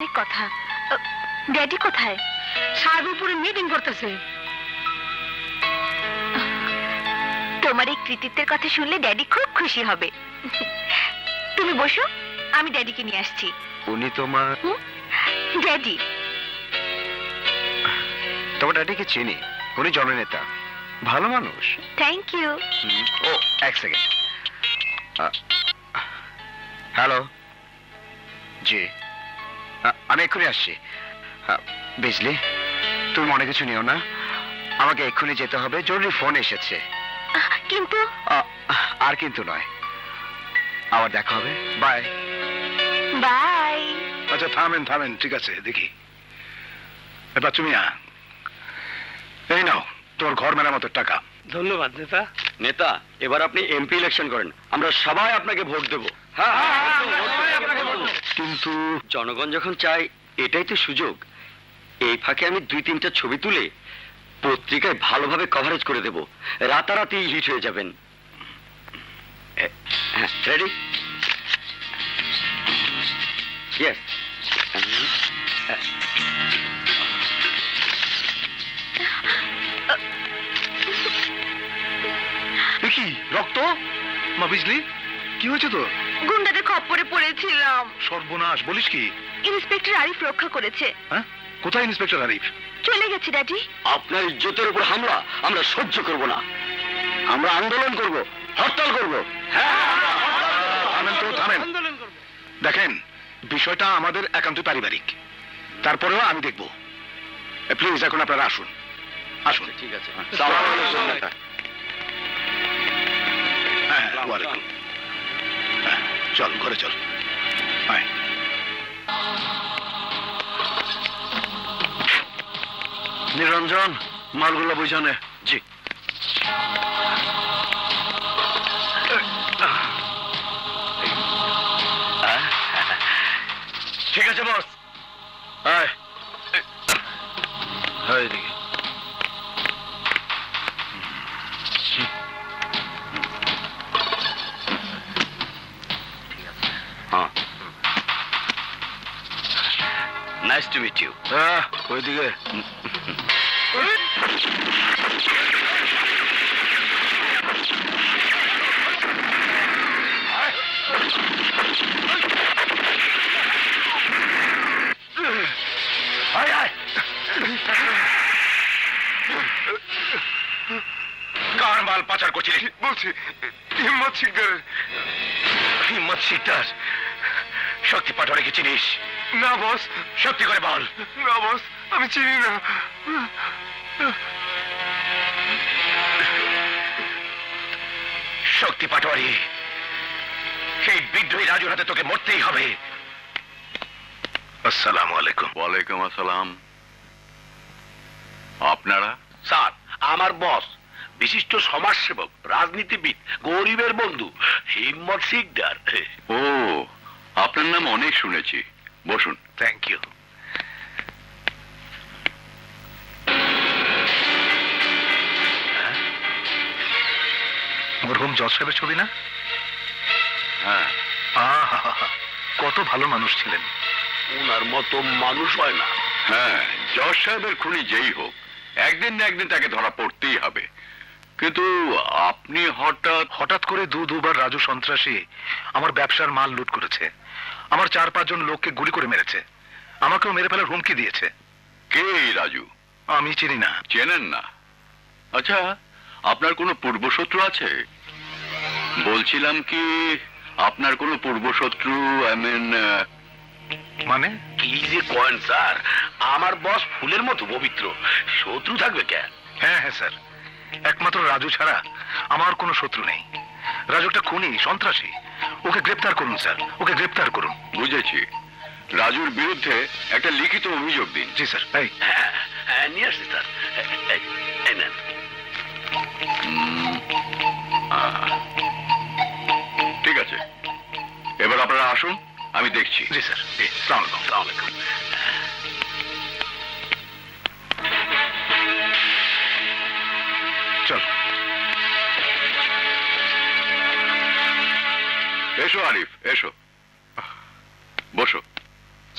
অনেক কথা। ড্যাডি কোথায়? সাহেবপুরে মিটিং করতেছে। তোমার এই কৃতিত্বের কথা শুনলে ড্যাডি খুব খুশি হবে। তুমি বসো, আমি ড্যাডিকে নিয়ে আসছি। উনি তোমার ড্যাডি? তোমার ড্যাডিকে চিনি, উনি জননেতা, ভালো মানুষ। Thank you. ও এক সেকেন্ড। হ্যালো, জি আমি এক্ষুনি আসছি। বিজলি, তুমি মনে কিছু নিও না, আমাকে এক্ষুনি যেতে হবে, জরুরি ফোন এসেছে। কিন্তু আর কিন্তু নয়, আবার দেখা হবে, বাই। বাই। আচ্ছা থামেন থামেন, ঠিক আছে দেখি। এবার তুমি এই নাও তোর ঘর মেরামতের টাকা। ধন্যবাদ নেতা। নেতা, এবার আপনি এমপি ইলেকশন করেন, আমরা সবাই আপনাকে ভোট দেব। কিন্তু জনগণ যখন চায়, এটাই তো সুযোগ। এই ফাঁকে আমি 2-3টা ছবি তুলে পত্রিকায় ভালোভাবে কভারেজ করে দেব, রাতারাতি হিট হয়ে যাবেন। রেডি? ইয়েস। দেখি রক্ত। মা বিজলি, কি হয়েছে তো? গুন্ডাদের খপ্পরে পড়েছিলাম। সর্বনাশ, বলিস কি? ইন্সপেক্টর আরিফ রক্ষা করেছে। হ্যাঁ, কোথায় ইন্সপেক্টর আরিফ? চলে গেছে ড্যাডি। আপনার ইজ্জতের উপর হামলা আমরা সহ্য করব না, আমরা আন্দোলন করব, হরতাল করব। থামেন তো থামেন। আন্দোলন করব। দেখেন, বিষয়টা আমাদের একান্ত পারিবারিক, তারপরেও আমি দেখব। প্লিজ এখন আপনারা আসুন আসুন। ঠিক আছে। হ্যাঁ, ওয়ালাইকুম। হ্যাঁ, চল ঘরে চল। আয়। নিরঞ্জন, মালগুলো বুঝানে। জি। ঠিক আছে বস। আয় এদিকে। Nice to meet you. হ্যাঁ, ওইদিকে। আয় আয়। কার মাল পাচার করছিস? বলছি হিম্মত শিকদার। হিম্মত শিকদার? শক্তি পাটোয়ারিকে চিনিস? না বস। সত্যি করে বল। না বস, আমি চিনি না। শক্তি পাটোয়ারি, সেই বিদ্রোহী রাজুর হাতে তোকে মরতেই হবে। আসসালামু আলাইকুম। ওয়ালাইকুম আসসালাম। আপনারা? স্যার, আমার বস বিশিষ্ট সমাজসেবক, রাজনীতিবিদ, গরিবের বন্ধু হিম্মত শিকদার। ও, আপনার নাম অনেক শুনেছি, বসুন। Thank you. মরহুম জজ সাহেবের ছবি না? হ্যাঁ। কত ভালো মানুষ ছিলেন। ওনার মতো মানুষ হয় না। হ্যাঁ, জজ সাহেবের খুনি যেই হোক, একদিন না একদিন তাকে ধরা পড়তেই হবে। কিন্তু আপনি হঠাৎ করে দুবার রাজু সন্ত্রাসী আমার ব্যবসার মাল লুট করেছে। আমার 4-5 জন লোককে গুলি করে মেরেছে। আমাকেও মেরে ফেলার হুমকি দিয়েছে। কে এই রাজু? আমি চিনি না। চেনেন না? আচ্ছা, আপনার কোনো পূর্বশত্রু আছে? বলছিলাম কি, আপনার কোনো পূর্বশত্রু? মানে কি যে কয়েন স্যার, আমার বস ফুলের মতো পবিত্র, শত্রু থাকবে কেন? হ্যাঁ হ্যাঁ স্যার, একমাত্র রাজু ছাড়া আমার কোনো শত্রু নেই। রাজু একটা খুনি, সন্ত্রাসী। ওকে গ্রেপ্তার করুন স্যার, ওকে গ্রেপ্তার করুন। বুঝেছি। রাজুর বিরুদ্ধে একটা লিখিত অভিযোগ দিন। জি স্যার। এই নিয়ে আসছি স্যার। ঠিক আছে, এবার আপনারা আসুন, আমি দেখছি। জি স্যার। আসসালামু আলাইকুম। চল। এসো আরিফ, এসো, বসো।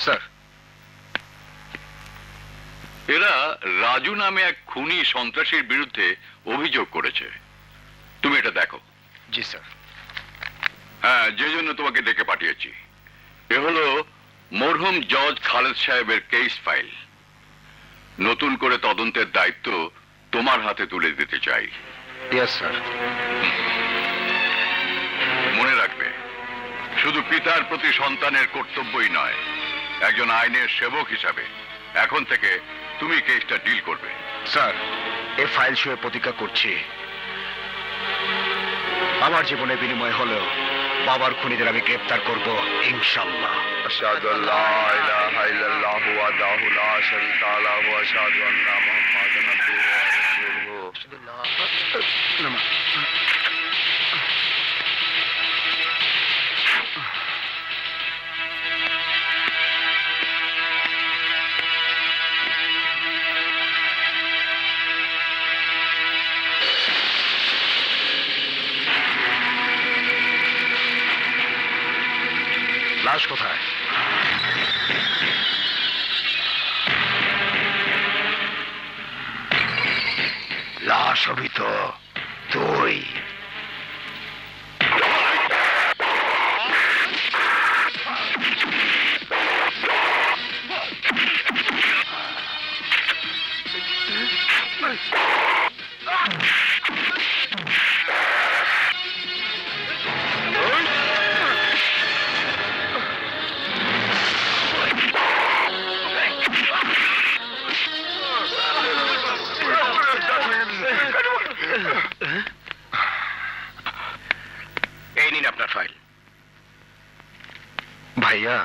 স্যার, এরা রাজু নামে এক খুনি সন্ত্রাসীর বিরুদ্ধে অভিযোগ করেছে। তুমি এটা দেখো। জি স্যার। হ্যাঁ, যে জন্য তোমাকে ডেকে পাঠিয়েছি। এ হলো মরহুম জজ খালেদ সাহেবের কেস ফাইল। নতুন করে তদন্তের দায়িত্ব তোমার হাতে তুলে দিতে চাই। Yes sir. মনে রাখবে, শুধু পিতার প্রতি সন্তানের কর্তব্যই নয়, একজন আইনের সেবক হিসাবে এখন থেকে তুমি কেসটা ডিল করবে। স্যার, এই ফাইল শুয়ে প্রতিজ্ঞা করছি, আমার জীবনের বিনিময় হলেও বাবার খুনিদের আমি গ্রেফতার করব ইনশাআল্লাহ। আশহাদু আল্লা ইলাহা ইল্লাল্লাহু ওয়াহদাহু লা শারীকা লাহু ওয়া আশহাদু আন্না মুহাম্মাদান আবদুহু ওয়া রাসূলুহু। লাশ কোথায়? লাশ হবি তো তুই। এই নিন আপনার ফাইল। ভাইয়া,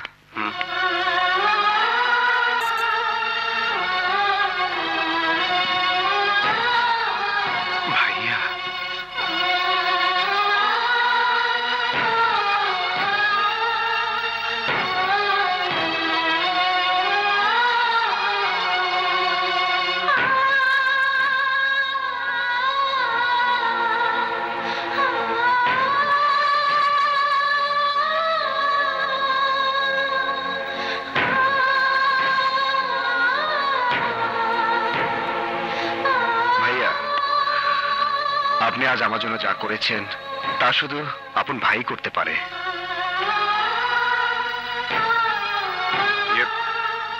ভাইয়া, আপনি আজ আমার জন্য যা করেছেন তা শুধু আপন ভাই করতে পারে।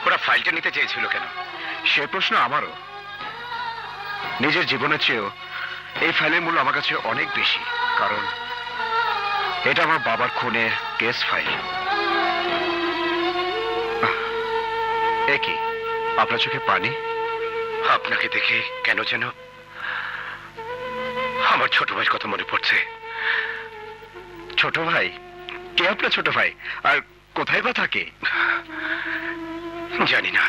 ওরা ফাইলটা নিতে চেয়েছিল কেন? সে প্রশ্ন আমারও। নিজের জীবনের চেয়েও এই ফাইলের মূল্য আমার কাছে অনেক বেশি, কারণ এটা আমার বাবার খুনের কেস ফাইল। এ কি, আপনার চোখে পানি? আপনাকে দেখে কেন যেন আমার ছোট ভাইয়ের কথা মনে পড়ছে। ছোট ভাই? কে আপনার ছোট ভাই? আর কোথায় বা থাকে? জানি না।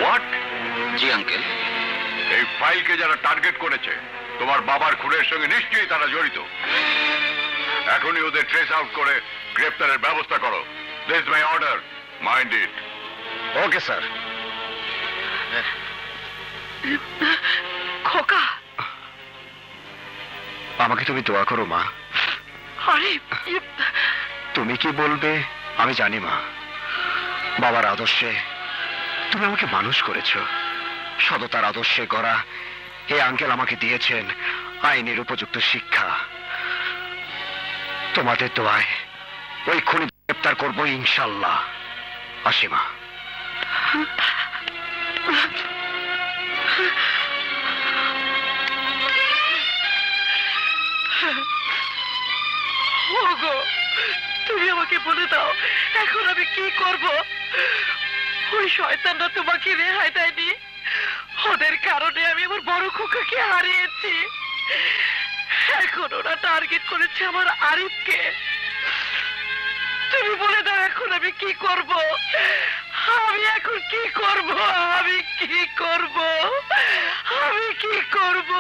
হোয়াট? G uncle. এই ফাইলকে যারা টার্গেট করেছে তোমার বাবার খুনের সঙ্গে নিশ্চয়ই তারা জড়িত। এখনই ওদের ট্রেস আউট করে গ্রেফতারের ব্যবস্থা করো। This is my order, mind it. Okay sir. খোকা, আমাকে তুমি দোয়া করো মা। আরে তুমি কি বলবে আমি জানি মা। বাবার আদর্শে তুমি আমাকে মানুষ করেছো। সততার আদর্শে গড়া এই আঙ্কেল আমাকে দিয়েছেন আইনের উপযুক্ত শিক্ষা। তোমাদের দোয়ায় ওই খুনি গ্রেফতার করবো ইনশাল্লাহ। আসি মা। ওগো, তুমি আমাকে বলে দাও এখন আমি কি করব? ওই শয়তানরা তোমাকে রেহাই দেয়নি। ওদের কারণে আমি আমার বড় খোকাকে হারিয়েছি। এখন ওরা টার্গেট করেছে আমার আরিফকে। তুমি বলে দাও এখন আমি কি করব? আমি এখন কি করব? আমি কি করব? আমি কি করব?